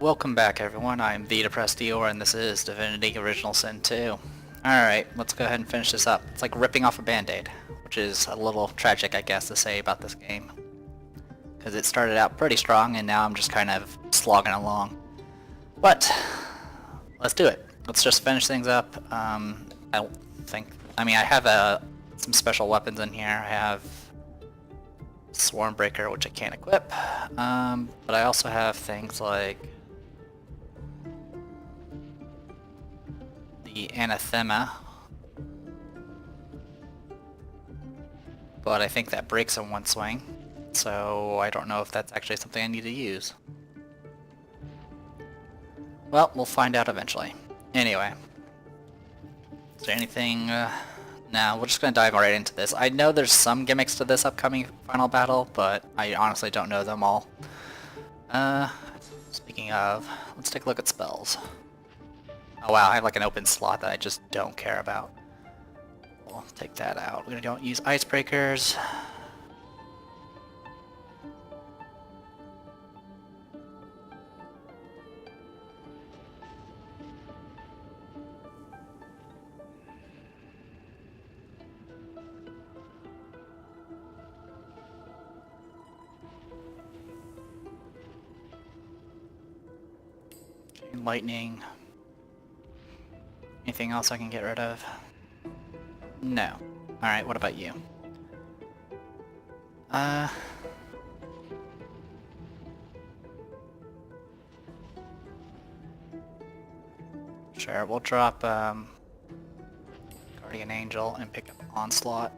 Welcome back everyone, I'm the Depressed Eeyore and this is Divinity Original Sin 2. Alright, let's go ahead and finish this up. It's like ripping off a band-aid, which is a little tragic I guess to say about this game. Because it started out pretty strong and now I'm just kind of slogging along. But, let's do it. Let's just finish things up. I don't think... I mean, I have some special weapons in here. I have Swarmbreaker, which I can't equip. But I also have things like the Anathema, but I think that breaks in one swing, so I don't know if that's actually something I need to use. Well, we'll find out eventually. Anyway, is there anything... no, we're just gonna dive right into this. I know there's some gimmicks to this upcoming final battle, but I honestly don't know them all. Speaking of, let's take a look at spells. Oh wow, I have like an open slot that I just don't care about. We'll take that out. We don't use icebreakers. Chain lightning. Anything else I can get rid of? No. Alright, what about you? Sure, we'll drop Guardian Angel and pick up Onslaught.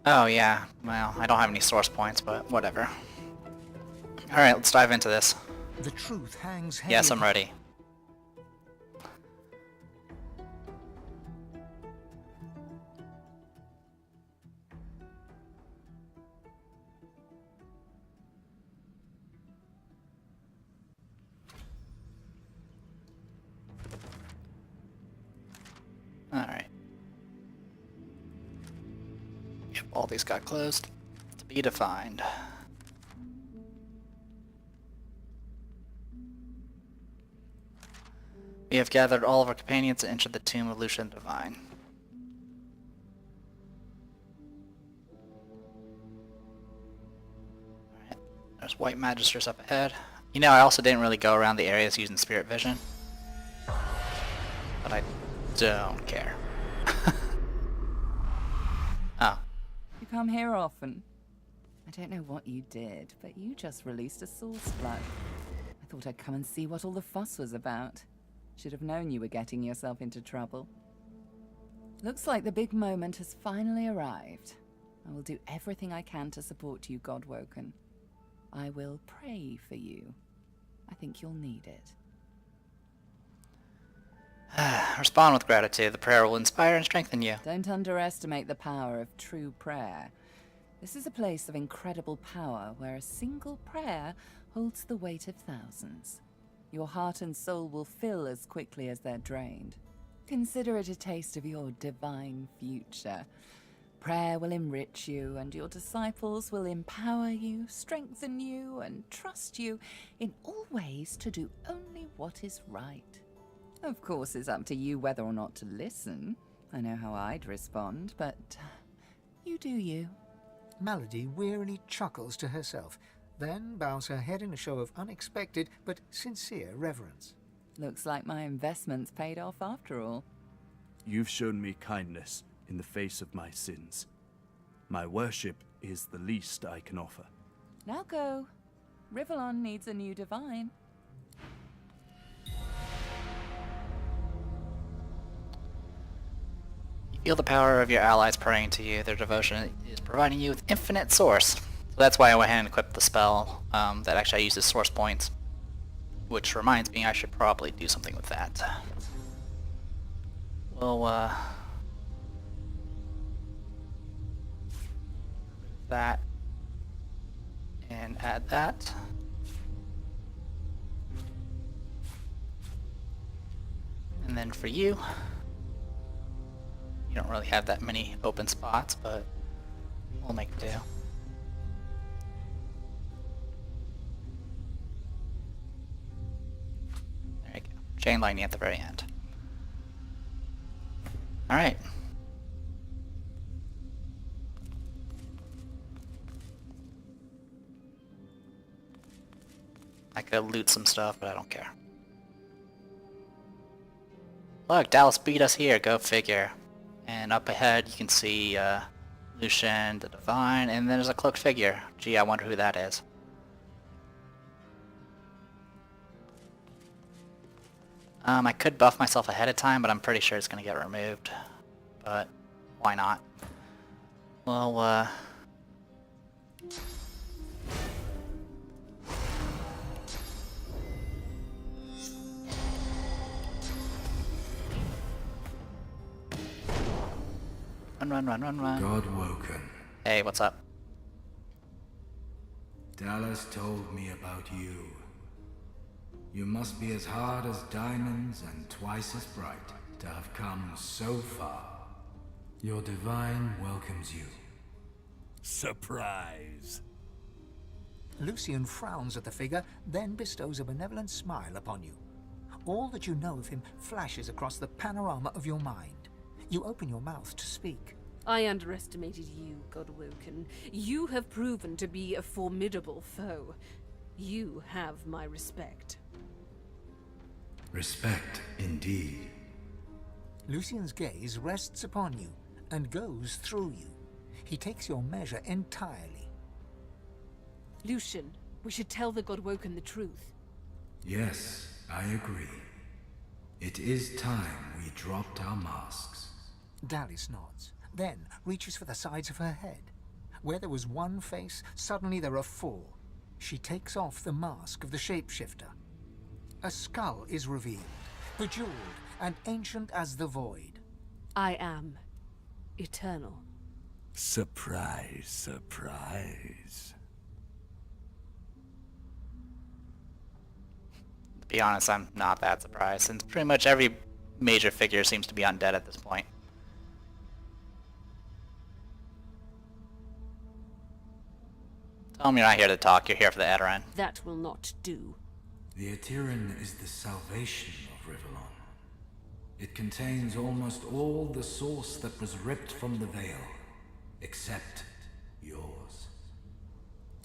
Oh yeah, well, I don't have any source points, but whatever. Alright, let's dive into this. The truth hangs heavy. Yes, I'm ready. Alright. Yep, all these got closed. To be defined. We have gathered all of our companions and entered the tomb of Lucian the Divine. Alright, there's white magisters up ahead. You know, I also didn't really go around the areas using spirit vision. But I don't care. Oh. You come here often. I don't know what you did, but you just released a soul splat. I thought I'd come and see what all the fuss was about. Should have known you were getting yourself into trouble. Looks like the big moment has finally arrived. I will do everything I can to support you, Godwoken. I will pray for you. I think you'll need it. Respond with gratitude. The prayer will inspire and strengthen you. Don't underestimate the power of true prayer. This is a place of incredible power where a single prayer holds the weight of thousands. Your heart and soul will fill as quickly as they're drained. Consider it a taste of your divine future. Prayer will enrich you, and your disciples will empower you, strengthen you, and trust you in all ways to do only what is right. Of course, it's up to you whether or not to listen. I know how I'd respond, but you do you. Melody wearily chuckles to herself, then bows her head in a show of unexpected but sincere reverence. Looks like my investment's paid off after all. You've shown me kindness in the face of my sins. My worship is the least I can offer. Now go. Rivellon needs a new divine. You feel the power of your allies praying to you. Their devotion is providing you with infinite source. So that's why I went ahead and equipped the spell that actually uses source points. Which reminds me, I should probably do something with that. We'll, that. And add that. And then for you, you don't really have that many open spots, but we'll make do. chain lightning at the very end. Alright. I could loot some stuff, but I don't care. Look, Dallas beat us here, go figure. And up ahead you can see Lucian, the Divine, and then there's a cloaked figure. Gee, I wonder who that is. I could buff myself ahead of time, but I'm pretty sure it's gonna get removed. But why not? Well, run. Godwoken. Hey, what's up? Dallas told me about you. You must be as hard as diamonds and twice as bright to have come so far. Your divine welcomes you. Surprise. Lucian frowns at the figure, then bestows a benevolent smile upon you. All that you know of him flashes across the panorama of your mind. You open your mouth to speak. I underestimated you, Godwoken. You have proven to be a formidable foe. You have my respect. Respect, indeed. Lucian's gaze rests upon you and goes through you. He takes your measure entirely. Lucian, we should tell the Godwoken the truth. Yes, I agree. It is time we dropped our masks. Dallas nods, then reaches for the sides of her head. Where there was one face, suddenly there are four. She takes off the mask of the shapeshifter. A skull is revealed, bejeweled and ancient as the void. I am eternal. Surprise, surprise. To be honest, I'm not that surprised, since pretty much every major figure seems to be undead at this point. Tell them you're not here to talk, you're here for the Eteran. That will not do. The Eteran is the salvation of Rivellon. It contains almost all the source that was ripped from the veil, except yours.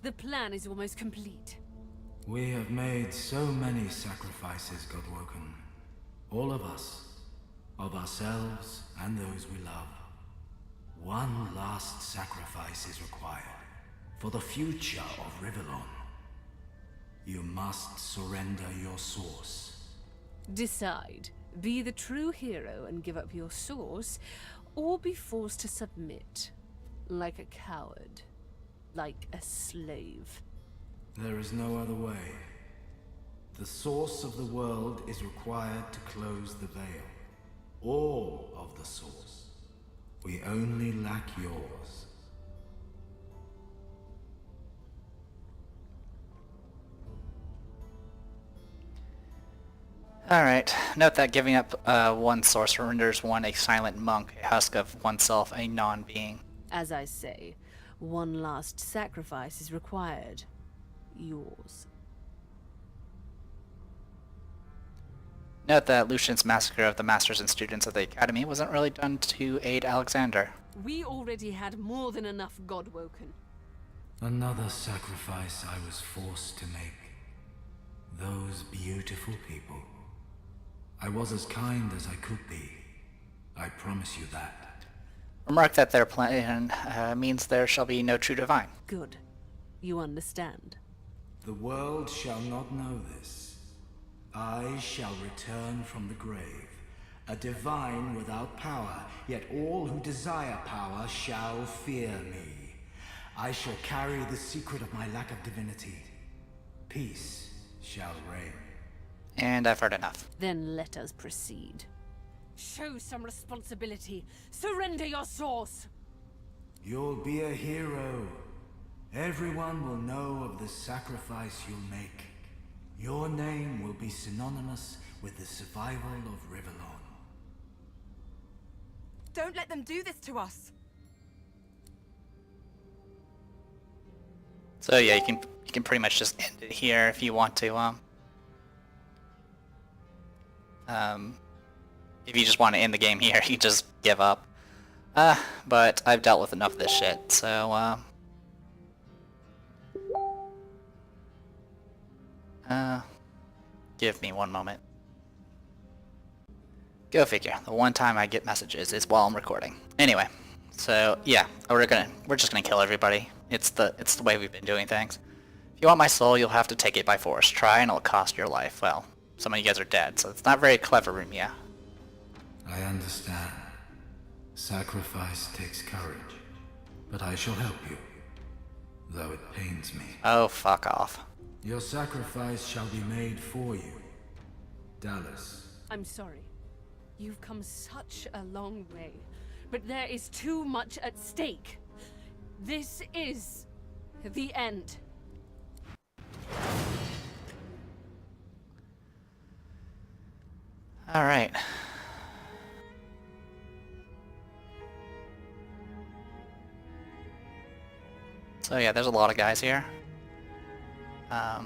The plan is almost complete. We have made so many sacrifices, Godwoken. All of us. Of ourselves and those we love. One last sacrifice is required. For the future of Rivellon. You must surrender your source. Decide. Be the true hero and give up your source, or be forced to submit. Like a coward. Like a slave. There is no other way. The source of the world is required to close the veil. All of the source. We only lack yours. Alright, note that giving up one source renders one a silent monk, a husk of oneself, a non-being. As I say, one last sacrifice is required. Yours. Note that Lucian's massacre of the masters and students of the academy wasn't really done to aid Alexander. We already had more than enough Godwoken. Another sacrifice I was forced to make. Those beautiful people. I was as kind as I could be. I promise you that. Remark that their plan means there shall be no true divine. Good. You understand. The world shall not know this. I shall return from the grave, a divine without power, yet all who desire power shall fear me. I shall carry the secret of my lack of divinity. Peace shall reign. And I've heard enough. Then let us proceed. Show some responsibility. Surrender your source. You'll be a hero. Everyone will know of the sacrifice you'll make. Your name will be synonymous with the survival of Rivellon. Don't let them do this to us. So yeah, you can pretty much just end it here if you want to. If you just want to end the game here, you just give up. But I've dealt with enough of this shit, so, give me one moment. Go figure. The one time I get messages is while I'm recording. Anyway, so yeah, we're just gonna kill everybody. It's the way we've been doing things. If you want my soul, you'll have to take it by force. Try and it'll cost your life. Well, some of you guys are dead, so it's not very clever, Rumia. I understand. Sacrifice takes courage. But I shall help you, though it pains me. Oh, fuck off. Your sacrifice shall be made for you. Dallas. I'm sorry. You've come such a long way, but there is too much at stake. This is the end. All right. So yeah, there's a lot of guys here. I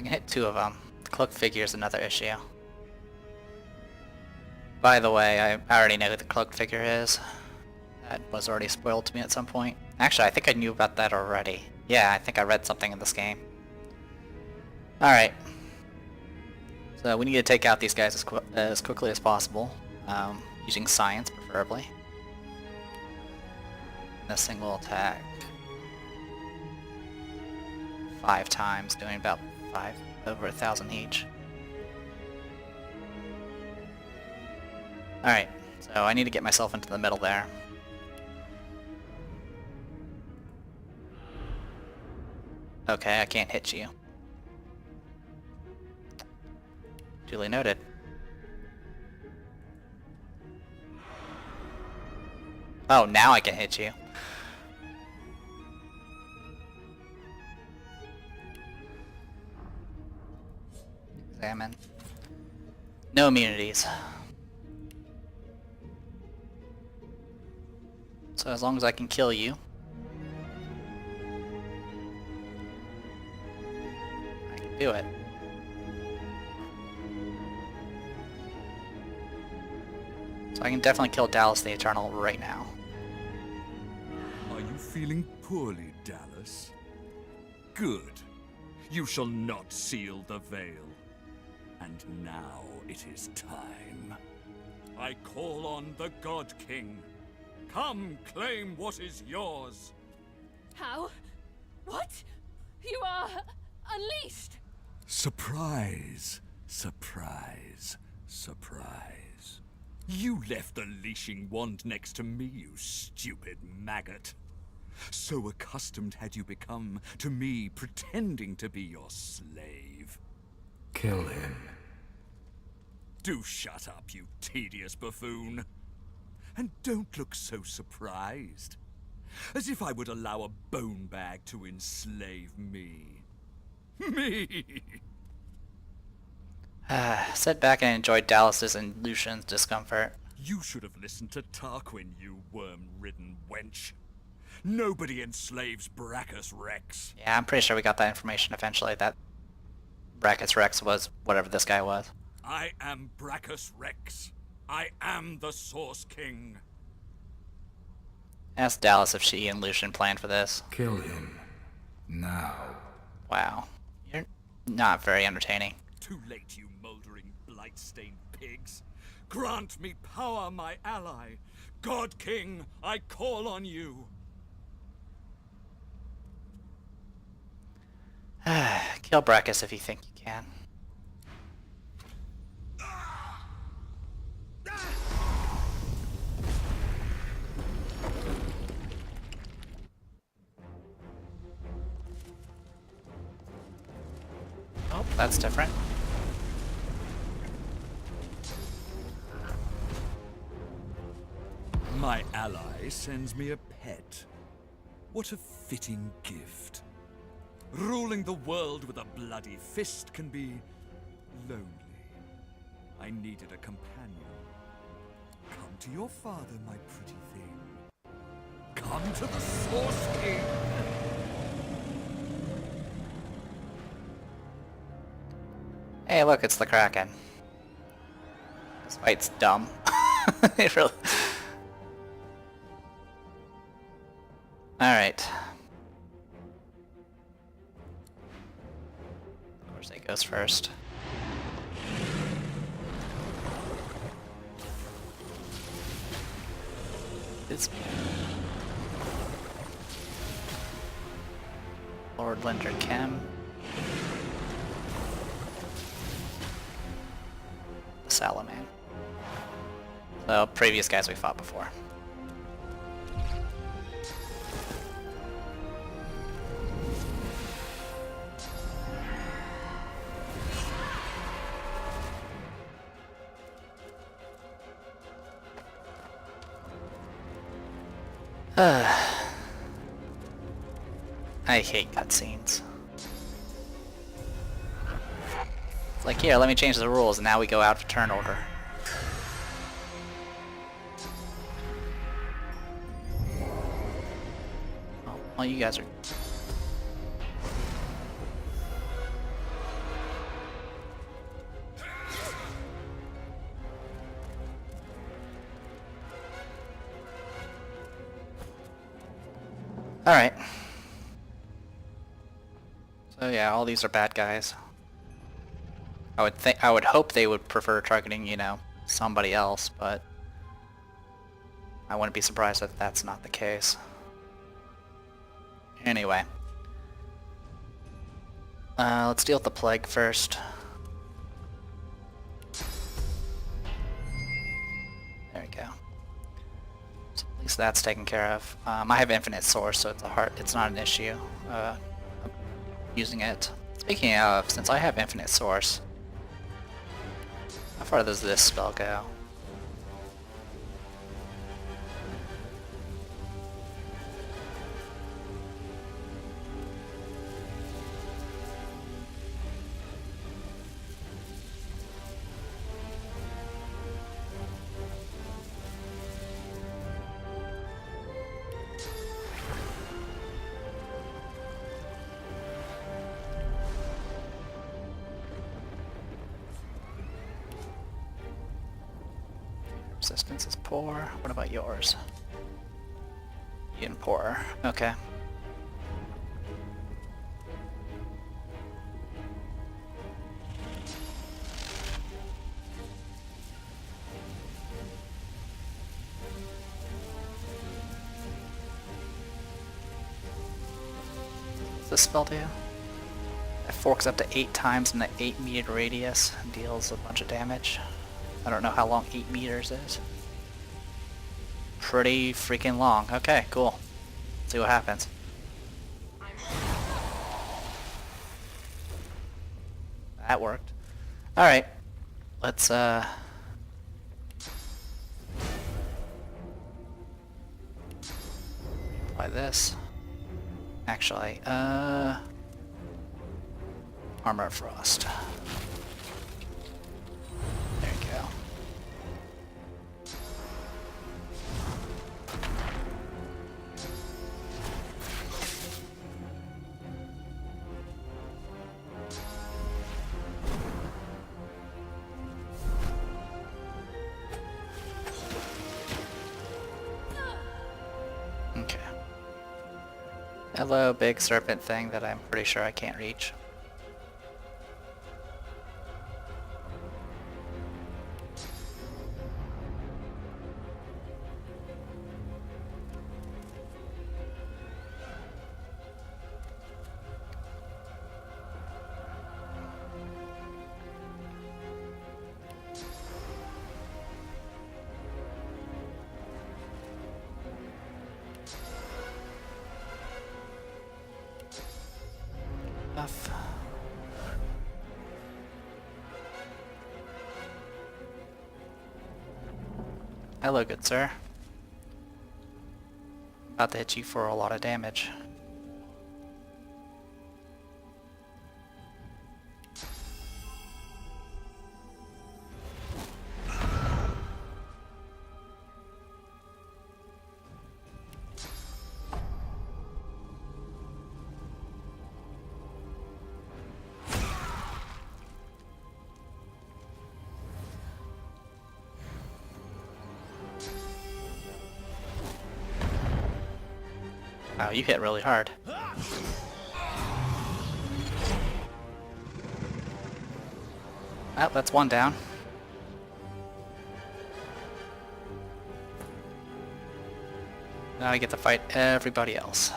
can hit 2 of them. The cloak figure is another issue. By the way, I already know who the cloaked figure is. That was already spoiled to me at some point. Actually, I think I knew about that already. Yeah, I think I read something in this game. Alright. So we need to take out these guys as quickly as possible. Using science, preferably. And a single attack. 5 times, doing about over 1,000 each. Alright, so I need to get myself into the middle there. Okay, I can't hit you. Duly noted. Oh, now I can hit you. Examine. No immunities. So as long as I can kill you, I can do it. So I can definitely kill Dallas the Eternal right now. Are you feeling poorly, Dallas? Good. You shall not seal the veil. And now it is time. I call on the God King. Come, claim what is yours. How? What? You are unleashed! Surprise, surprise, surprise. You left the leashing wand next to me, you stupid maggot. So accustomed had you become to me pretending to be your slave. Kill him. Do shut up, you tedious buffoon. And don't look so surprised. As if I would allow a bone bag to enslave me. Me! Sit back and enjoy Dallas's and Lucian's discomfort. You should have listened to Tarquin, you worm-ridden wench. Nobody enslaves Brachus Rex. Yeah, I'm pretty sure we got that information eventually, that Brachus Rex was whatever this guy was. I am Brachus Rex. I am the Source King. Ask Dallas if she and Lucian planned for this. Kill him. Now. Wow. You're not very entertaining. Too late, you mouldering, blight-stained pigs. Grant me power, my ally. God King, I call on you. Kill Brachus if you think you can. Oh, that's different. My ally sends me a pet. What a fitting gift. Ruling the world with a bloody fist can be lonely. I needed a companion. Come to your father, my pretty thing. Come to the Source King. Hey, look, it's the Kraken. This fight's dumb. It really... Alright. Of course, it goes first. It's... Lord Linder Kim. Salaman. So, previous guys we fought before. I hate cutscenes. It's like, here, let me change the rules, and now we go out of turn order. Oh, well, you guys are... Alright. So yeah, all these are bad guys. I would hope they would prefer targeting, you know, somebody else, but I wouldn't be surprised if that's not the case. Anyway. Let's deal with the plague first. There we go. So at least that's taken care of. I have infinite source, so it's not an issue using it. Speaking of, since I have infinite source, how far does this spell go? Resistance is poor. What about yours? Even poorer. Okay. What's this spell do? It forks up to 8 times in the 8-meter radius and deals a bunch of damage. I don't know how long 8 meters is. Pretty freaking long. Okay, cool. Let's see what happens. That worked. Alright. Let's apply this. Actually, Armor of Frost. There you go. Okay. Hello, big serpent thing that I'm pretty sure I can't reach. Enough. Hello, good sir. About to hit you for a lot of damage. Wow, you hit really hard. Oh, that's one down. Now I get to fight everybody else.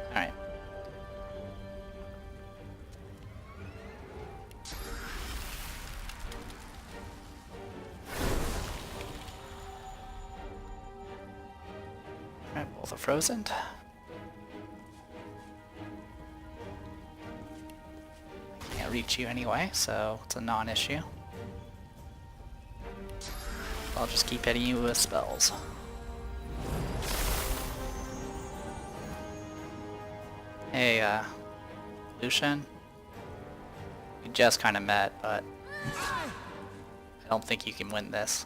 Alright. Alright, both are frozen. Can't reach you anyway, so it's a non-issue. I'll just keep hitting you with spells. Hey, Lucian? We just kind of met, but I don't think you can win this.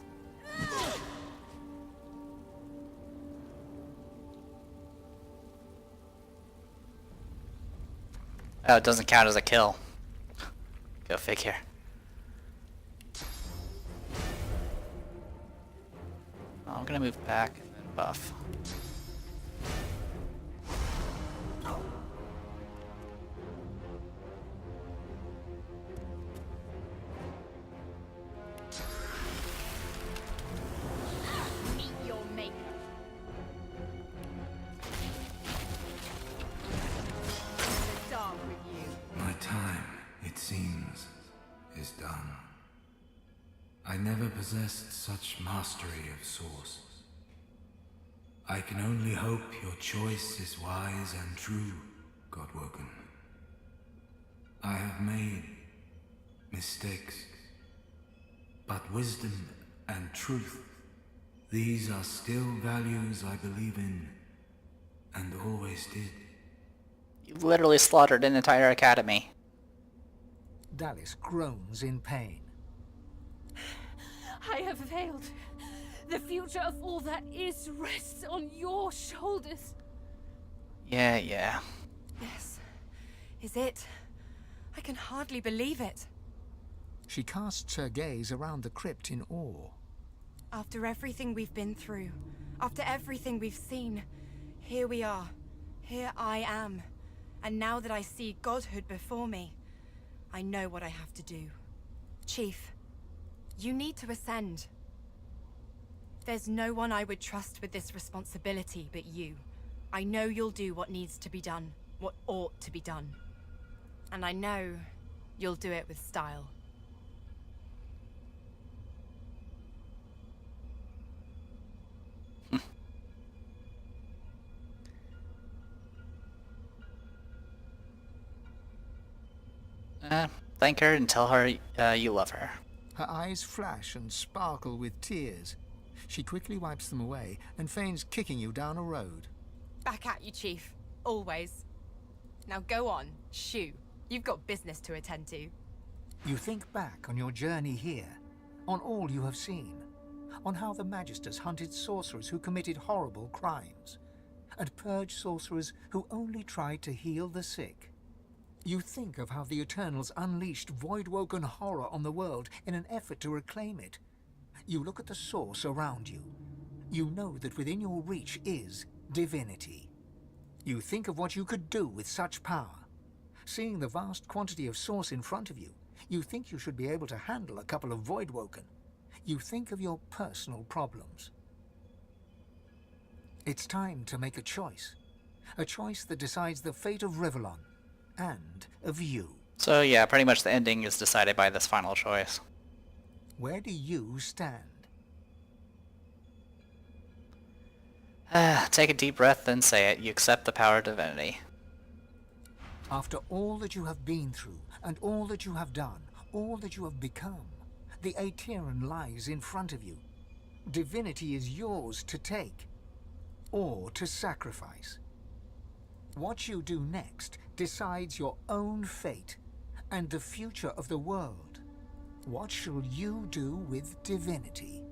Oh, it doesn't count as a kill. Go figure. I'm gonna move back and then buff. Meet your maker. The dark with you. My time, it seems, is done. I never possessed such mastery of Source. I can only hope your choice is wise and true, Godwoken. I have made mistakes, but wisdom and truth, these are still values I believe in, and always did. You literally slaughtered an entire academy. Dallis groans in pain. I have failed. The future of all that is rests on your shoulders. Yeah. This is it. I can hardly believe it. She casts her gaze around the crypt in awe. After everything we've been through, after everything we've seen, here we are. Here I am. And now that I see godhood before me, I know what I have to do. Chief, you need to ascend. There's no one I would trust with this responsibility but you. I know you'll do what needs to be done, what ought to be done. And I know you'll do it with style. Thank her and tell her you love her. Her eyes flash and sparkle with tears. She quickly wipes them away and feigns kicking you down a road. Back at you, Chief. Always. Now go on, shoo. You've got business to attend to. You think back on your journey here, on all you have seen, on how the Magisters hunted sorcerers who committed horrible crimes, and purged sorcerers who only tried to heal the sick. You think of how the Eternals unleashed void-woken horror on the world in an effort to reclaim it. You look at the source around you. You know that within your reach is Divinity. You think of what you could do with such power. Seeing the vast quantity of source in front of you, you think you should be able to handle a couple of void-woken. You think of your personal problems. It's time to make a choice. A choice that decides the fate of Rivellon and of you. So yeah, pretty much the ending is decided by this final choice. Where do you stand? Take a deep breath, then say it. You accept the power of Divinity. After all that you have been through, and all that you have done, all that you have become, the Aetheran lies in front of you. Divinity is yours to take, or to sacrifice. What you do next decides your own fate, and the future of the world. What shall you do with Divinity?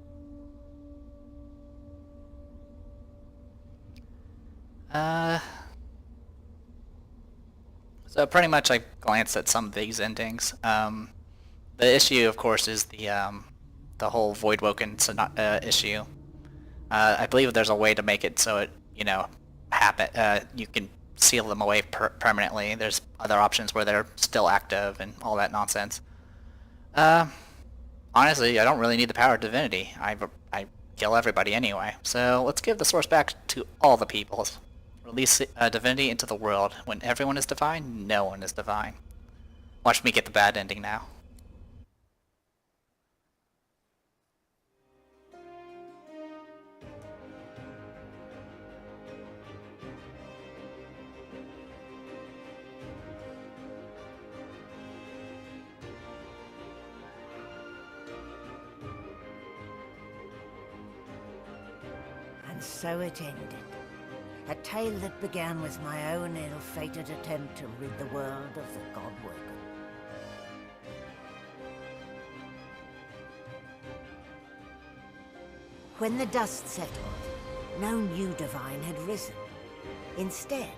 So pretty much I glanced at some of these endings. The issue, of course, is the whole Voidwoken issue. I believe there's a way to make it so it, happen. You can seal them away permanently. There's other options where they're still active and all that nonsense. Honestly, I don't really need the power of Divinity. I kill everybody anyway. So let's give the source back to all the peoples. Release Divinity into the world. When everyone is divine, no one is divine. Watch me get the bad ending now. And so it ended. A tale that began with my own ill-fated attempt to rid the world of the Godwoken. When the dust settled, no new divine had risen. Instead,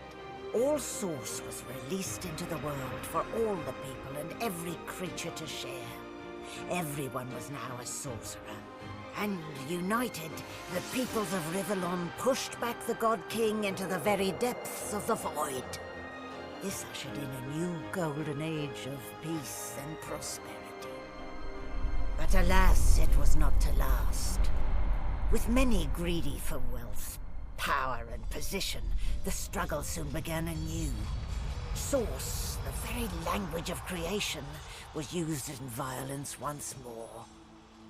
all Source was released into the world for all the people and every creature to share. Everyone was now a sorcerer. And united, the peoples of Rivellon pushed back the God King into the very depths of the void. This ushered in a new golden age of peace and prosperity. But alas, it was not to last. With many greedy for wealth, power and position, the struggle soon began anew. Source, the very language of creation, was used in violence once more.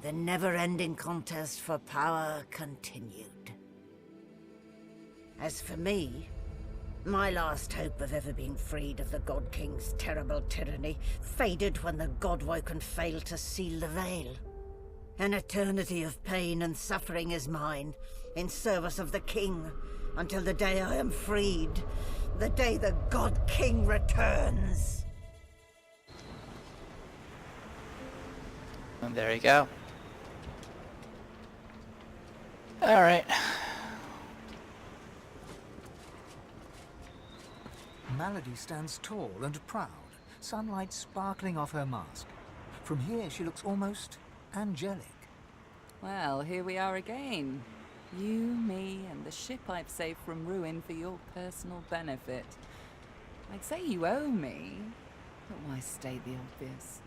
The never-ending contest for power continued. As for me, my last hope of ever being freed of the God King's terrible tyranny faded when the Godwoken failed to seal the veil. An eternity of pain and suffering is mine, in service of the King, until the day I am freed, the day the God King returns. And there you go. Alright. Malady stands tall and proud, sunlight sparkling off her mask. From here she looks almost angelic. Well, here we are again. You, me, and the ship I've saved from ruin for your personal benefit. I'd say you owe me, but why state the obvious?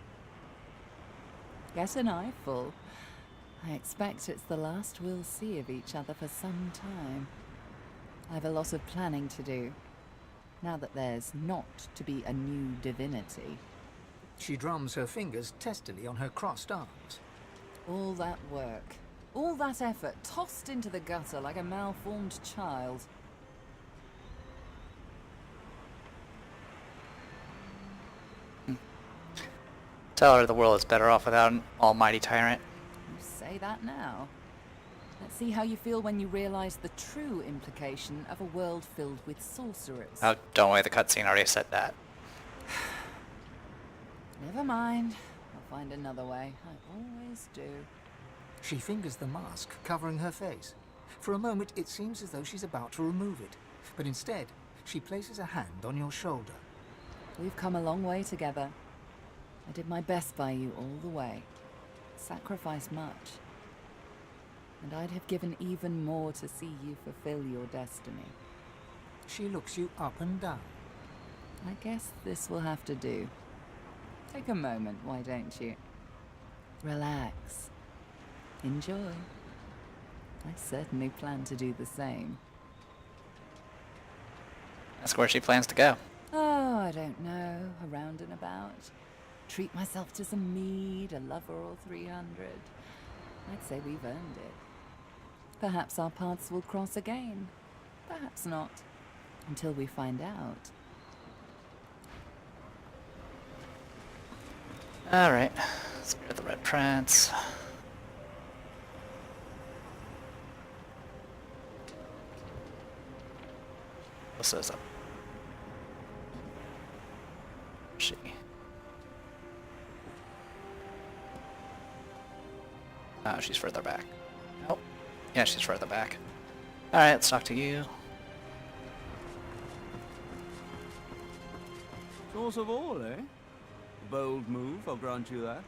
Get an eyeful. I expect it's the last we'll see of each other for some time. I've a lot of planning to do, now that there's not to be a new divinity. She drums her fingers testily on her crossed arms. All that work, all that effort, tossed into the gutter like a malformed child. Tell her the world is better off without an almighty tyrant. You say that now. Let's see how you feel when you realize the true implication of a world filled with sorcerers. Oh, don't worry, the cutscene already said that. Never mind. I'll find another way. I always do. She fingers the mask covering her face. For a moment, it seems as though she's about to remove it. But instead, she places a hand on your shoulder. We've come a long way together. I did my best by you all the way. Sacrificed much. And I'd have given even more to see you fulfill your destiny. She looks you up and down. I guess this will have to do. Take a moment, why don't you? Relax. Enjoy. I certainly plan to do the same. Ask where she plans to go. Oh, I don't know. Around and about. Treat myself to some mead, a lover or 300. I'd say we've earned it. Perhaps our paths will cross again. Perhaps not. Until we find out. Alright. Spirit of the Red Prince. What's this up? She. Oh, she's further back. Nope. Yeah, she's further back. Alright, let's talk to you. So Source of all, eh? Bold move, I'll grant you that.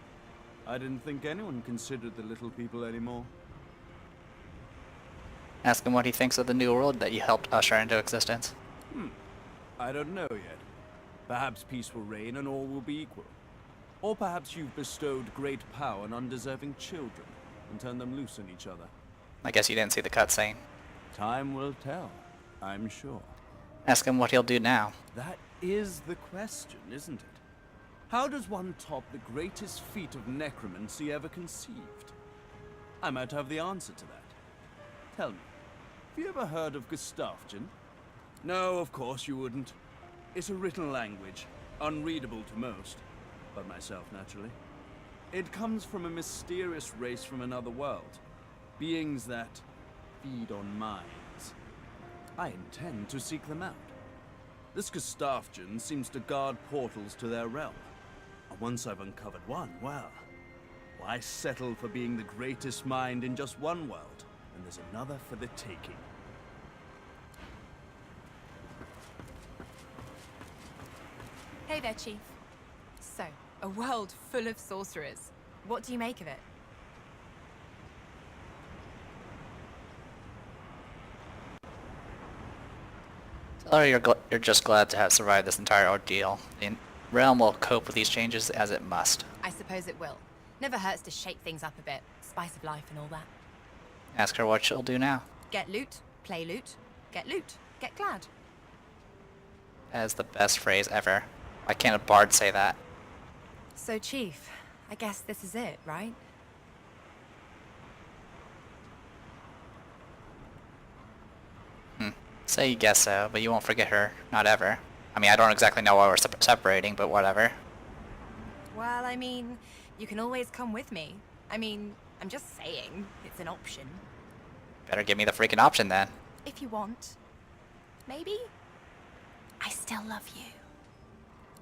I didn't think anyone considered the little people anymore. Ask him what he thinks of the new world that you helped usher into existence. I don't know yet. Perhaps peace will reign and all will be equal. Or perhaps you've bestowed great power on undeserving children and turned them loose on each other. I guess you didn't see the cutscene. Time will tell, I'm sure. Ask him what he'll do now. That is the question, isn't it? How does one top the greatest feat of necromancy ever conceived? I might have the answer to that. Tell me, have you ever heard of Gustafjan? No, of course you wouldn't. It's a written language, unreadable to most, but myself naturally. It comes from a mysterious race from another world, beings that feed on minds. I intend to seek them out. This Gustafjan seems to guard portals to their realm. And once I've uncovered one, well, why settle for being the greatest mind in just one world, when there's another for the taking? Hey there, Chief. So, a world full of sorcerers. What do you make of it? Tell her you're just glad to have survived this entire ordeal. The realm will cope with these changes as it must. I suppose it will. Never hurts to shake things up a bit. Spice of life and all that. Ask her what she'll do now. Get loot, play loot, get glad. That is the best phrase ever. Why can't a bard say that? So, Chief, I guess this is it, right? Say you guess so, but you won't forget her. Not ever. I mean, I don't exactly know why we're separating, but whatever. Well, I mean, you can always come with me. I mean, I'm just saying, it's an option. Better give me the freaking option then. If you want. Maybe? I still love you.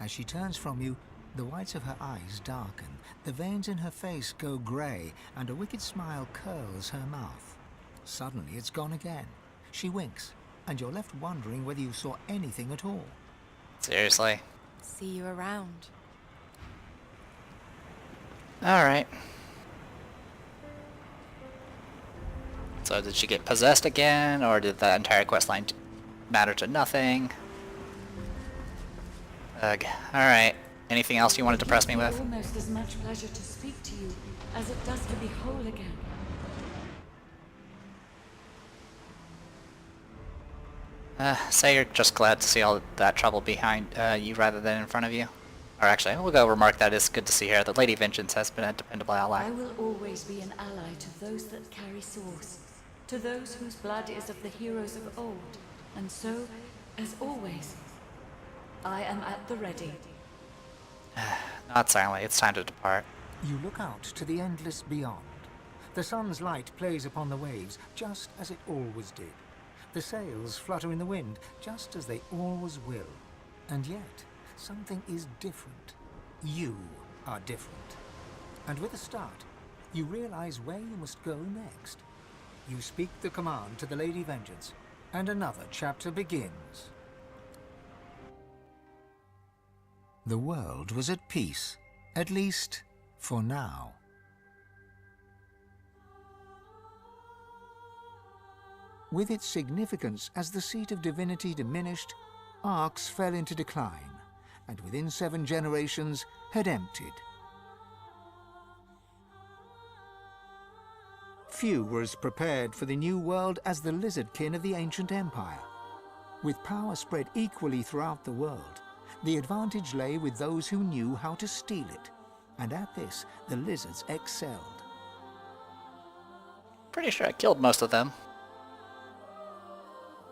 As she turns from you, the whites of her eyes darken, the veins in her face go grey, and a wicked smile curls her mouth. Suddenly it's gone again. She winks, and you're left wondering whether you saw anything at all. Seriously? See you around. Alright. So did she get possessed again, or did that entire questline matter to nothing? Ugh. Alright. Anything else you wanted to press me with? Almost as much pleasure to speak to you as it does to be whole again. Say you're just glad to see all that trouble behind you rather than in front of you. Or actually, we'll go remark that it's good to see her. The Lady Vengeance has been a dependable ally. I will always be an ally to those that carry swords, to those whose blood is of the heroes of old. And so, as always, I am at the ready. Not silently, it's time to depart. You look out to the endless beyond. The sun's light plays upon the waves, just as it always did. The sails flutter in the wind, just as they always will. And yet, something is different. You are different. And with a start, you realize where you must go next. You speak the command to the Lady Vengeance, and another chapter begins. The world was at peace, at least for now. With its significance as the seat of divinity diminished, Arx fell into decline, and within 7 generations had emptied. Few were as prepared for the new world as the lizardkin of the ancient empire. With power spread equally throughout the world, the advantage lay with those who knew how to steal it, and at this the lizards excelled. Pretty sure I killed most of them.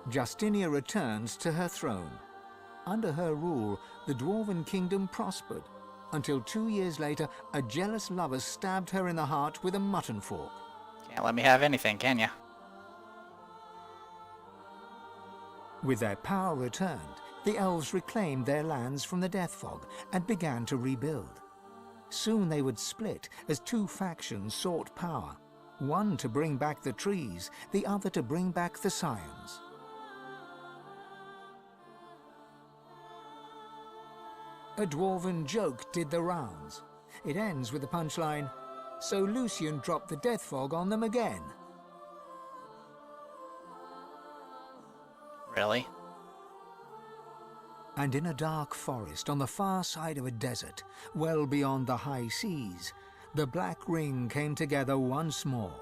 Justinia returns to her throne. Under her rule, the Dwarven kingdom prospered, until 2 years later, a jealous lover stabbed her in the heart with a mutton fork. Can't let me have anything, can ya? With their power returned, the elves reclaimed their lands from the Death Fog and began to rebuild. Soon they would split as 2 factions sought power, one to bring back the trees, the other to bring back the scions. A dwarven joke did the rounds. It ends with the punchline, "So Lucian dropped the death fog on them again." Really? And in a dark forest on the far side of a desert, well beyond the high seas, the Black Ring came together once more.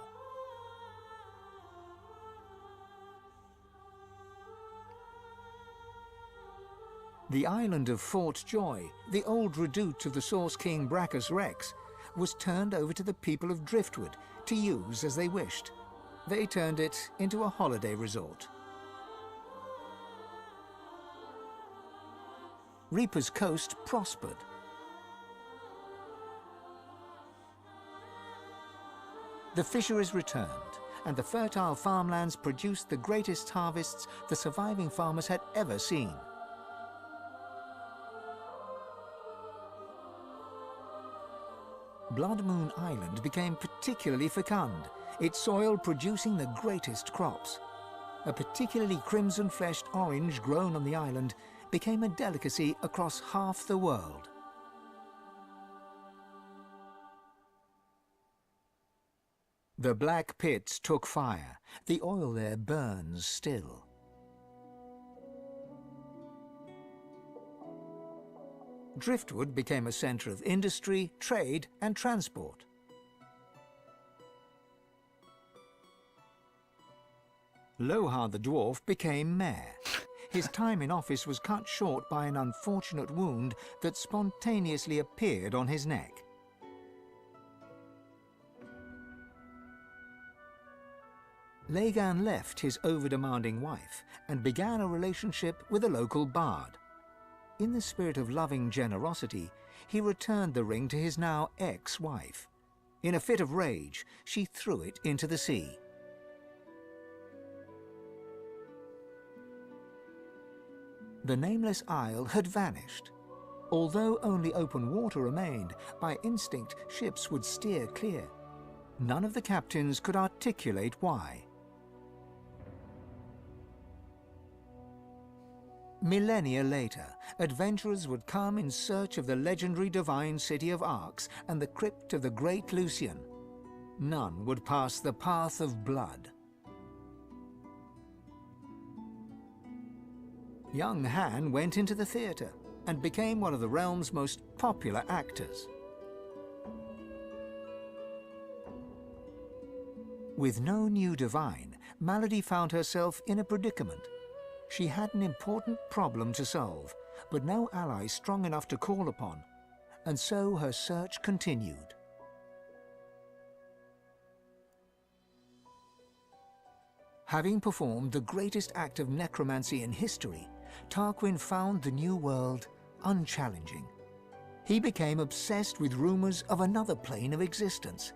The island of Fort Joy, the old redoubt of the Source King Brachus Rex, was turned over to the people of Driftwood to use as they wished. They turned it into a holiday resort. Reaper's Coast prospered. The fisheries returned, and the fertile farmlands produced the greatest harvests the surviving farmers had ever seen. Blood Moon Island became particularly fecund, its soil producing the greatest crops. A particularly crimson-fleshed orange grown on the island became a delicacy across half the world. The Black Pits took fire. The oil there burns still. Driftwood became a centre of industry, trade and transport. Lohar the dwarf became mayor. His time in office was cut short by an unfortunate wound that spontaneously appeared on his neck. Lagan left his over-demanding wife and began a relationship with a local bard. In the spirit of loving generosity, he returned the ring to his now ex-wife. In a fit of rage, she threw it into the sea. The nameless isle had vanished. Although only open water remained, by instinct ships would steer clear. None of the captains could articulate why. Millennia later, adventurers would come in search of the legendary divine city of Arx and the crypt of the great Lucian. None would pass the path of blood. Young Han went into the theatre and became one of the realm's most popular actors. With no new divine, Malady found herself in a predicament. She had an important problem to solve, but no ally strong enough to call upon, and so her search continued. Having performed the greatest act of necromancy in history, Tarquin found the new world unchallenging. He became obsessed with rumors of another plane of existence.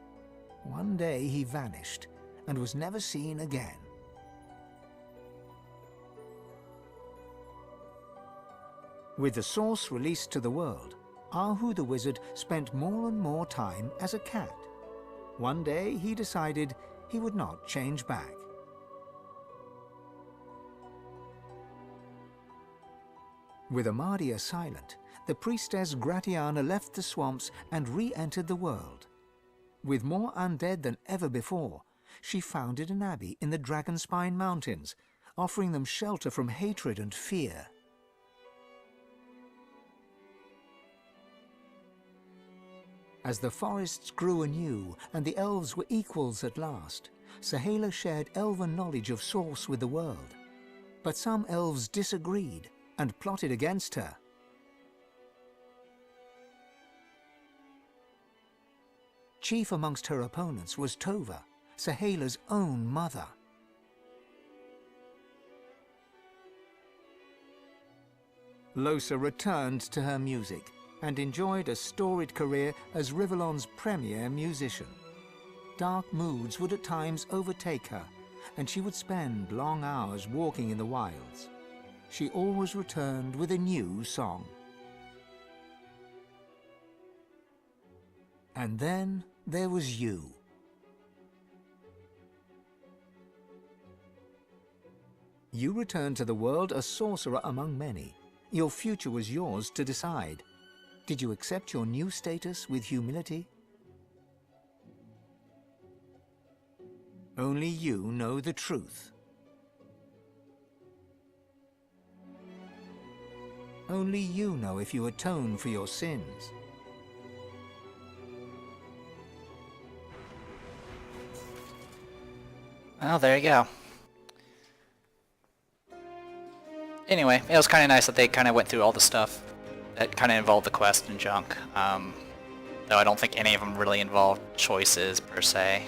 One day he vanished and was never seen again. With the source released to the world, Ahu the wizard spent more and more time as a cat. One day he decided he would not change back. With Amadia silent, the priestess Gratiana left the swamps and re-entered the world. With more undead than ever before, she founded an abbey in the Dragonspine Mountains, offering them shelter from hatred and fear. As the forests grew anew and the elves were equals at last, Sahala shared elven knowledge of Source with the world. But some elves disagreed and plotted against her. Chief amongst her opponents was Tova, Sahala's own mother. Losa returned to her music and enjoyed a storied career as Rivellon's premier musician. Dark moods would at times overtake her, and she would spend long hours walking in the wilds. She always returned with a new song. And then there was you. You returned to the world a sorcerer among many. Your future was yours to decide. Did you accept your new status with humility? Only you know the truth. Only you know if you atone for your sins. Well, there you go. Anyway, it was kind of nice that they kind of went through all the stuff that kind of involved the quest and junk. Though I don't think any of them really involved choices per se.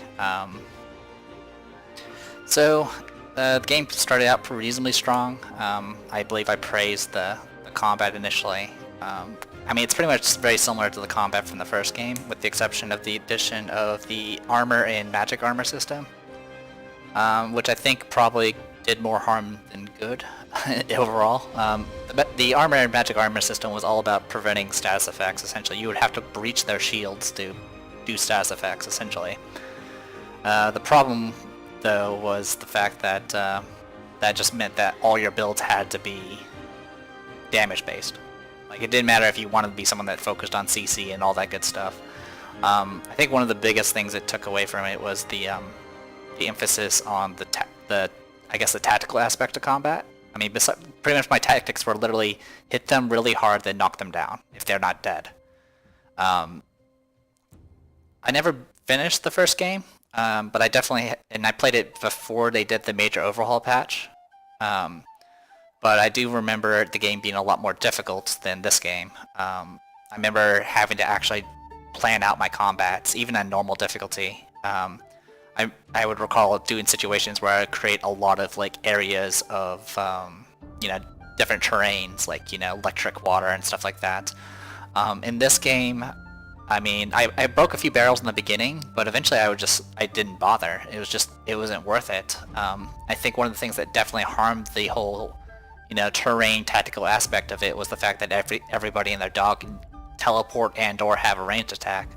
So the game started out reasonably strong. I believe I praised the combat initially. I mean, it's pretty much very similar to the combat from the first game, with the exception of the addition of the armor and magic armor system, which I think probably did more harm than good overall. The armor and magic armor system was all about preventing status effects, essentially. You would have to breach their shields to do status effects, essentially. The problem, though, was the fact that that just meant that all your builds had to be damage-based. Like, it didn't matter if you wanted to be someone that focused on CC and all that good stuff. I think one of the biggest things it took away from it was the emphasis on the tactical aspect of combat. I mean, pretty much my tactics were literally hit them really hard, then knock them down if they're not dead. I never finished the first game, but I definitely, and I played it before they did the major overhaul patch. But I do remember the game being a lot more difficult than this game. I remember having to actually plan out my combats, even at normal difficulty. I would recall doing situations where I would create a lot of like areas of different terrains, like electric, water, and stuff like that. In this game, I mean, I broke a few barrels in the beginning, but eventually I didn't bother. It wasn't worth it. I think one of the things that definitely harmed the whole terrain tactical aspect of it was the fact that everybody and their dog can teleport and or have a ranged attack.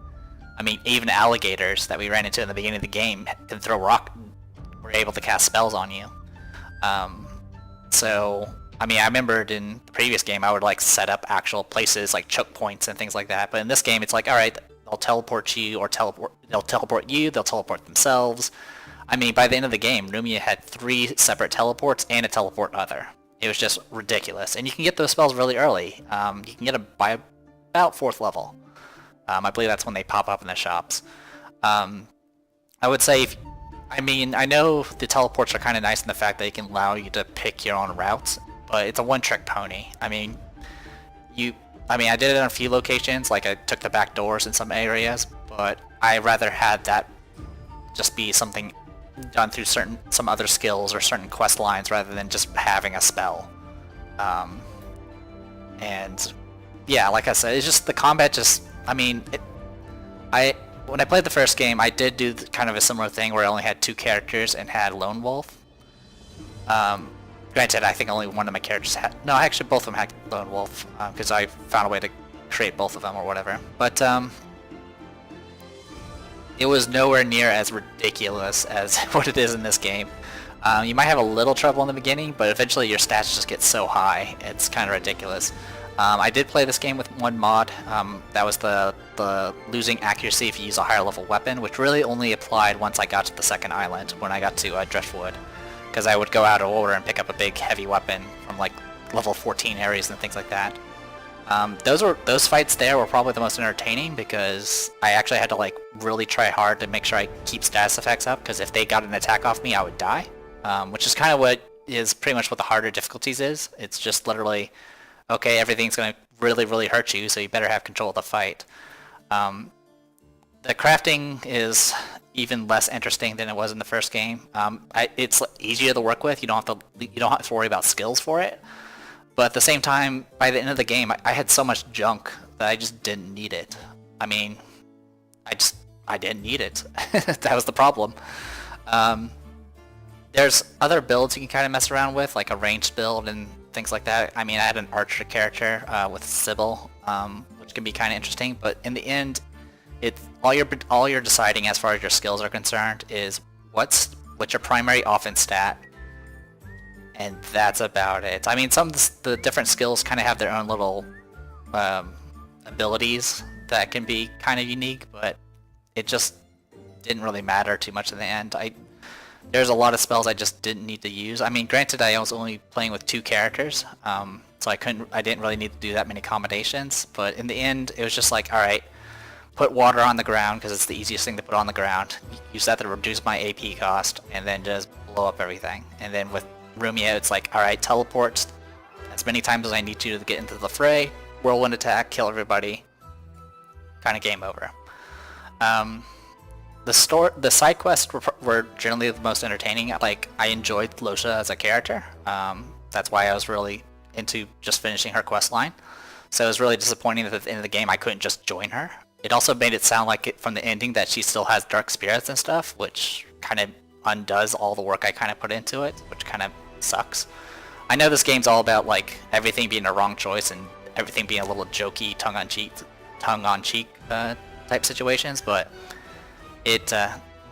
I mean, even alligators that we ran into in the beginning of the game can throw were able to cast spells on you. So, I mean, I remembered in the previous game I would like set up actual places like choke points and things like that, but in this game it's like, alright, they'll teleport you or they'll teleport you, they'll teleport themselves. I mean, by the end of the game, Lumia had 3 separate teleports and a teleport other. It was just ridiculous. And you can get those spells really early. You can get them by about 4th level. I believe that's when they pop up in the shops. I would say, I know the teleports are kind of nice in the fact that they can allow you to pick your own routes, but it's a one-trick pony. I mean, I did it on a few locations, like I took the back doors in some areas, but I rather had that just be something done through some other skills or certain quest lines rather than just having a spell. And yeah, like I said, it's just the combat just, I mean, when I played the first game, I did do kind of a similar thing where I only had 2 characters and had Lone Wolf. Granted, I think only one of my characters had, no, actually both of them had Lone Wolf, because I found a way to create both of them or whatever. But it was nowhere near as ridiculous as what it is in this game. You might have a little trouble in the beginning, but eventually your stats just get so high, it's kind of ridiculous. I did play this game with one mod. That was the losing accuracy if you use a higher level weapon, which really only applied once I got to the second island, when I got to Driftwood. Because I would go out of order and pick up a big heavy weapon from like level 14 areas and things like that. Those fights there were probably the most entertaining because I actually had to like really try hard to make sure I keep status effects up, because if they got an attack off me I would die, which is kind of what is pretty much what the harder difficulties is. It's just literally, okay, everything's going to really hurt you, so you better have control of the fight. The crafting is even less interesting than it was in the first game. It's easier to work with. You don't have to worry about skills for it. But at the same time, by the end of the game, I had so much junk that I just didn't need it. I mean, I didn't need it. That was the problem. There's other builds you can kind of mess around with, like a ranged build and things like that. I mean, I had an archer character with Sybil, which can be kind of interesting. But in the end, all you're deciding as far as your skills are concerned is what's your primary offense stat. And that's about it. I mean, some of the different skills kind of have their own little abilities that can be kind of unique, but it just didn't really matter too much in the end. There's a lot of spells I just didn't need to use. I mean, granted, I was only playing with 2 characters, so I didn't really need to do that many combinations, but in the end, it was just like, alright, put water on the ground, because it's the easiest thing to put on the ground, use that to reduce my AP cost, and then just blow up everything. And then with Rumia, it's like, alright, teleport as many times as I need to get into the fray, whirlwind attack, kill everybody, kind of game over. The side quests were generally the most entertaining. Like, I enjoyed Losha as a character. That's why I was really into just finishing her quest line. So it was really disappointing that at the end of the game I couldn't just join her. It also made it sound like from the ending that she still has dark spirits and stuff, which kind of undoes all the work I kind of put into it, which kind of sucks. I know this game's all about like everything being a wrong choice and everything being a little jokey, tongue-on-cheek type situations, but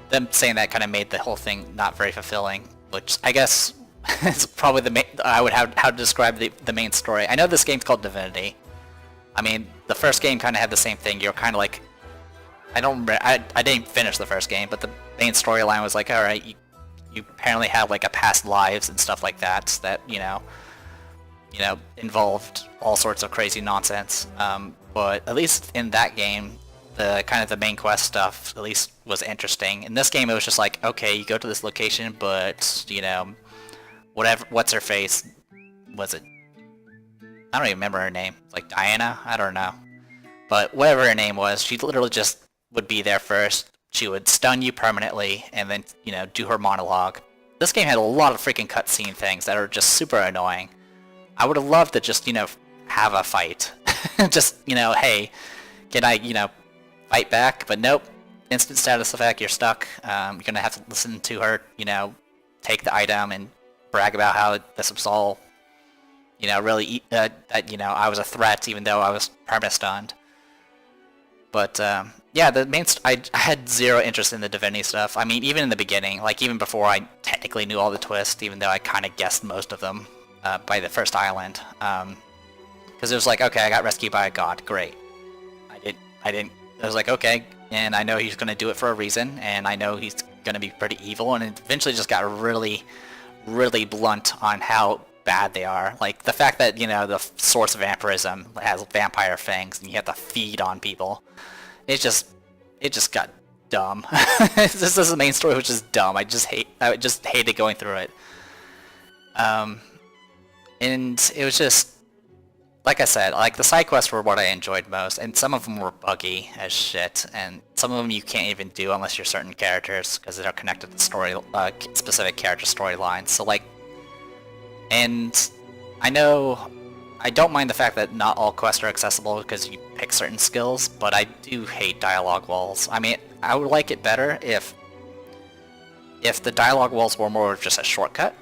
them saying that kind of made the whole thing not very fulfilling, which I guess is probably I would have how to describe the main story. I know this game's called Divinity. I mean, the first game kind of had the same thing. You're kind of like, I didn't finish the first game, but the main storyline was like, alright, you apparently have like a past lives and stuff like that you know, involved all sorts of crazy nonsense. But at least in that game, the kind of the main quest stuff at least was interesting. In this game, it was just like, okay, you go to this location, but you know, what's her face? Was it? I don't even remember her name. Like Diana? I don't know. But whatever her name was, she literally just would be there first. She would stun you permanently, and then, you know, do her monologue. This game had a lot of freaking cutscene things that are just super annoying. I would have loved to just, you know, have a fight. Just, you know, hey, can I, you know, fight back? But nope. Instant status effect, you're stuck. You're gonna have to listen to her, you know, take the item and brag about how this was all, you know, really, that, you know, I was a threat even though I was perma-stunned. But, yeah, I had zero interest in the Divinity stuff. I mean, even in the beginning, like, even before I technically knew all the twists, even though I kind of guessed most of them, by the first island. Because it was like, okay, I got rescued by a god, great. I was like, okay, and I know he's going to do it for a reason, and I know he's going to be pretty evil, and it eventually just got really, really blunt on how bad they are. Like, the fact that, you know, the source of vampirism has vampire fangs, and you have to feed on people. It just got dumb. This is the main story, which is dumb. I just hated going through it. And it was just, like I said, like the side quests were what I enjoyed most, and some of them were buggy as shit, and some of them you can't even do unless you're certain characters because they're connected to story, specific character storylines. So like, and I know I don't mind the fact that not all quests are accessible because you pick certain skills, but I do hate dialogue walls. I mean, I would like it better if the dialogue walls were more of just a shortcut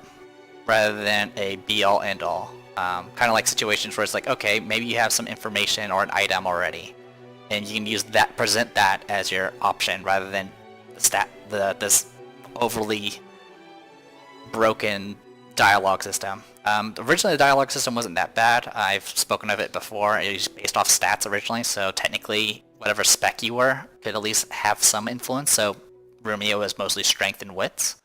rather than a be-all end-all. Kind of like situations where it's like, okay, maybe you have some information or an item already, and you can use that, present that as your option rather than this overly broken dialogue system. Originally the dialogue system wasn't that bad. I've spoken of it before. It was based off stats originally, so technically whatever spec you were could at least have some influence. So Rumia was mostly strength and wits.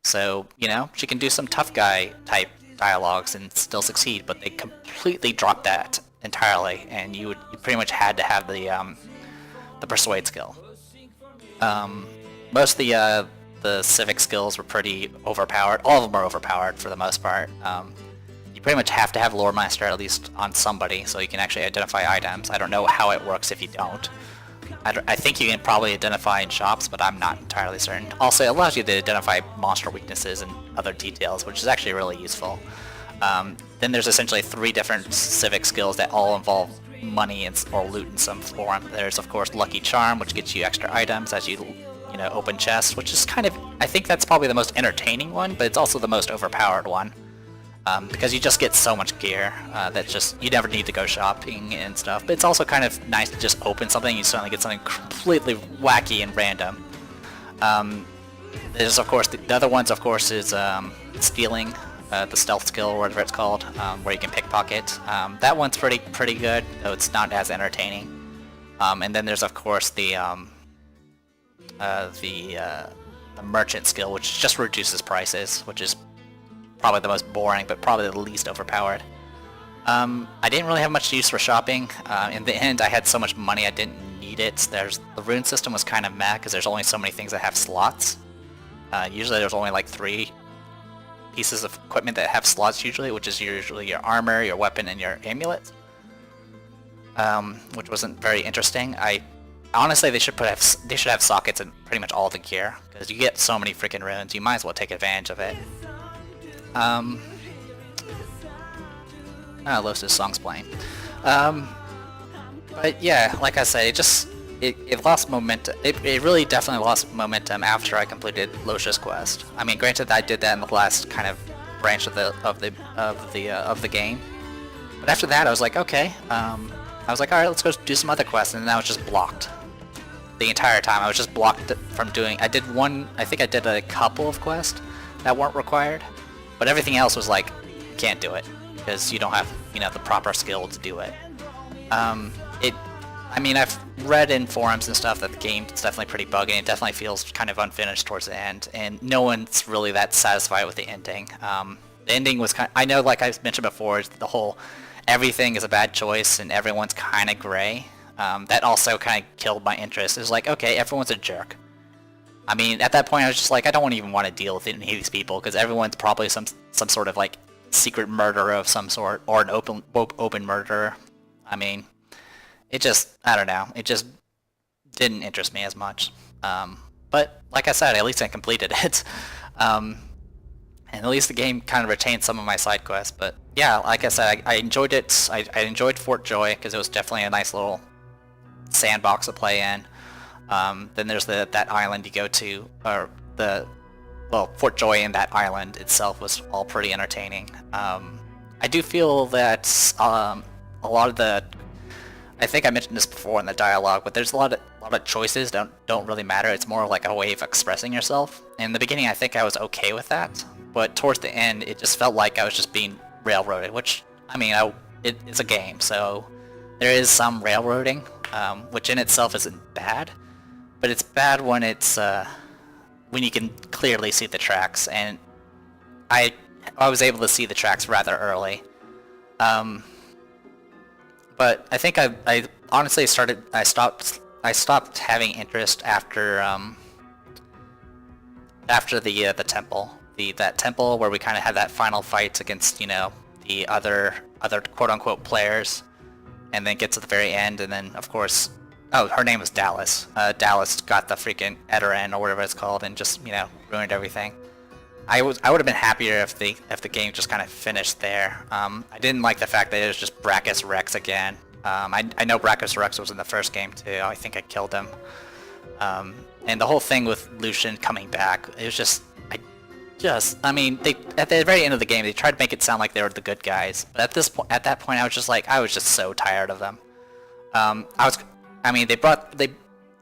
So, you know, she can do some tough guy type dialogues and still succeed, but they completely dropped that entirely, and you pretty much had to have the persuade skill. Most of the civic skills were pretty overpowered. All of them are overpowered for the most part. You pretty much have to have Lore Master at least on somebody so you can actually identify items. I don't know how it works if you don't. I think you can probably identify in shops, but I'm not entirely certain. Also, it allows you to identify monster weaknesses and other details, which is actually really useful. Then there's essentially 3 different civic skills that all involve money or loot in some form. There's, of course, Lucky Charm, which gets you extra items as you know, open chests, which is kind of, I think that's probably the most entertaining one, but it's also the most overpowered one. Because you just get so much gear that just, you never need to go shopping and stuff. But it's also kind of nice to just open something and you suddenly get something completely wacky and random. There's, of course, the other ones, of course, is stealing the stealth skill or whatever it's called, where you can pickpocket. That one's pretty good, though it's not as entertaining. And then there's of course the merchant skill, which just reduces prices, which is probably the most boring, but probably the least overpowered. I didn't really have much use for shopping. In the end, I had so much money I didn't need it. The rune system was kind of meh because there's only so many things that have slots. Usually there's only like 3 pieces of equipment that have slots usually, which is usually your armor, your weapon, and your amulet. Which wasn't very interesting. Honestly, they should have sockets in pretty much all the gear, because you get so many freaking runes, you might as well take advantage of it. Los's song's playing. But yeah, like I said, it lost momentum. It really definitely lost momentum after I completed Losha's quest. I mean, granted, I did that in the last kind of branch of the game. But after that, I was like, okay. I was like, all right, let's go do some other quests, and then I was just blocked. The entire time, I was just blocked from doing. I think I did a couple of quests that weren't required, but everything else was like, can't do it because you don't have, the proper skill to do it. I mean, I've read in forums and stuff that the game is definitely pretty buggy, and it definitely feels kind of unfinished towards the end, and no one's really that satisfied with the ending. The ending was I know, like I mentioned before, the whole everything is a bad choice and everyone's kind of gray. That also kind of killed my interest. It was like, okay, everyone's a jerk. I mean, at that point, I was just like, I don't even want to deal with any of these people, because everyone's probably some sort of like secret murderer of some sort, or an open murderer. I mean, I don't know, it just didn't interest me as much. But like I said, at least I completed it. And at least the game kind of retained some of my side quests. But yeah, like I said, I enjoyed it. I enjoyed Fort Joy because it was definitely a nice little sandbox to play in. Then there's that island you go to, or Fort Joy and that island itself was all pretty entertaining. I do feel that a lot of I think I mentioned this before in the dialogue, but there's a lot of choices don't really matter. It's more like a way of expressing yourself. In the beginning, I think I was okay with that, but towards the end, it just felt like I was just being railroaded. Which, I mean, it's a game, so there is some railroading, which in itself isn't bad, but it's bad when when you can clearly see the tracks, and I was able to see the tracks rather early. But I think I honestly I stopped having interest after the temple, that temple where we kind of had that final fight against the other quote unquote players, and then get to the very end, and then of course, oh, her name was Dallas. Dallas got the freaking Edoran or whatever it's called, and just ruined everything. I would have been happier if the game just kind of finished there. I didn't like the fact that it was just Brachus Rex again. I know Brachus Rex was in the first game too. I think I killed him. And the whole thing with Lucian coming back, it was just, I mean, at the very end of the game, they tried to make it sound like they were the good guys. But at that point, I was just so tired of them. They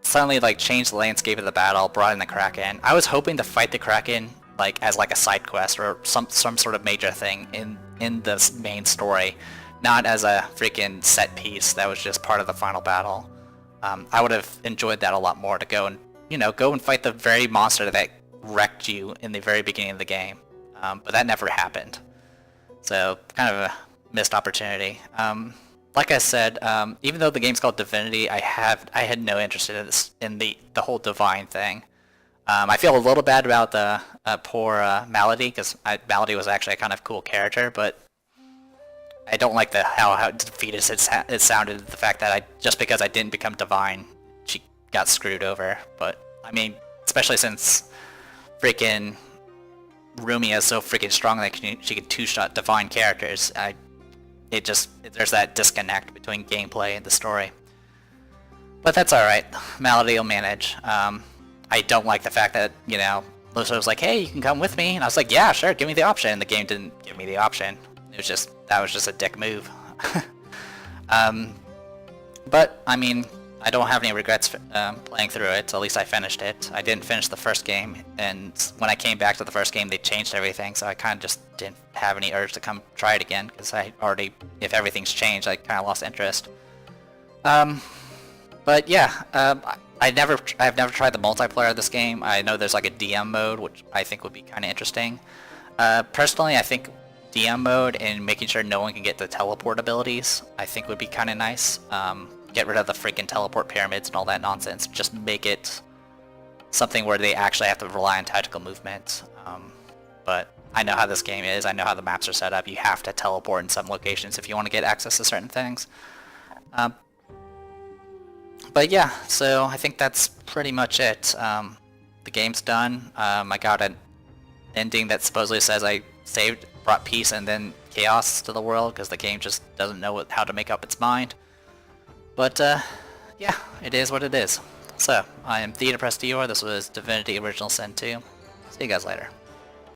suddenly like changed the landscape of the battle, brought in the Kraken. I was hoping to fight the Kraken as a side quest or some sort of major thing in the main story, not as a freaking set piece that was just part of the final battle. I would have enjoyed that a lot more, to go and fight the very monster that wrecked you in the very beginning of the game. But that never happened. So kind of a missed opportunity. Like I said, even though the game's called Divinity, I had no interest in the whole divine thing. I feel a little bad about the poor Malady, because Malady was actually a kind of cool character, but I don't like how defeatist it sounded. The fact that just because I didn't become divine, she got screwed over. But I mean, especially since freaking Rumia is so freaking strong that she can two-shot divine characters. There's that disconnect between gameplay and the story. But that's alright. Malady will manage. I don't like the fact that, Lucia was like, hey, you can come with me. And I was like, yeah, sure, give me the option. And the game didn't give me the option. That was just a dick move. But, I mean, I don't have any regrets playing through it. At least I finished it. I didn't finish the first game, and when I came back to the first game, they changed everything, so I kind of just didn't have any urge to come try it again, because I already, if everything's changed, I kind of lost interest. But yeah, I've never tried the multiplayer of this game. I know there's like a DM mode, which I think would be kind of interesting. Personally, I think DM mode and making sure no one can get the teleport abilities, I think would be kind of nice. Get rid of the freaking teleport pyramids and all that nonsense. Just make it something where they actually have to rely on tactical movement. But I know how this game is. I know how the maps are set up. You have to teleport in some locations if you want to get access to certain things. But yeah, so I think that's pretty much it. The game's done. I got an ending that supposedly says I saved, brought peace and then chaos to the world, because the game just doesn't know how to make up its mind. But yeah, it is what it is. So, I am the Depressed Dior. This was Divinity Original Sin 2. See you guys later.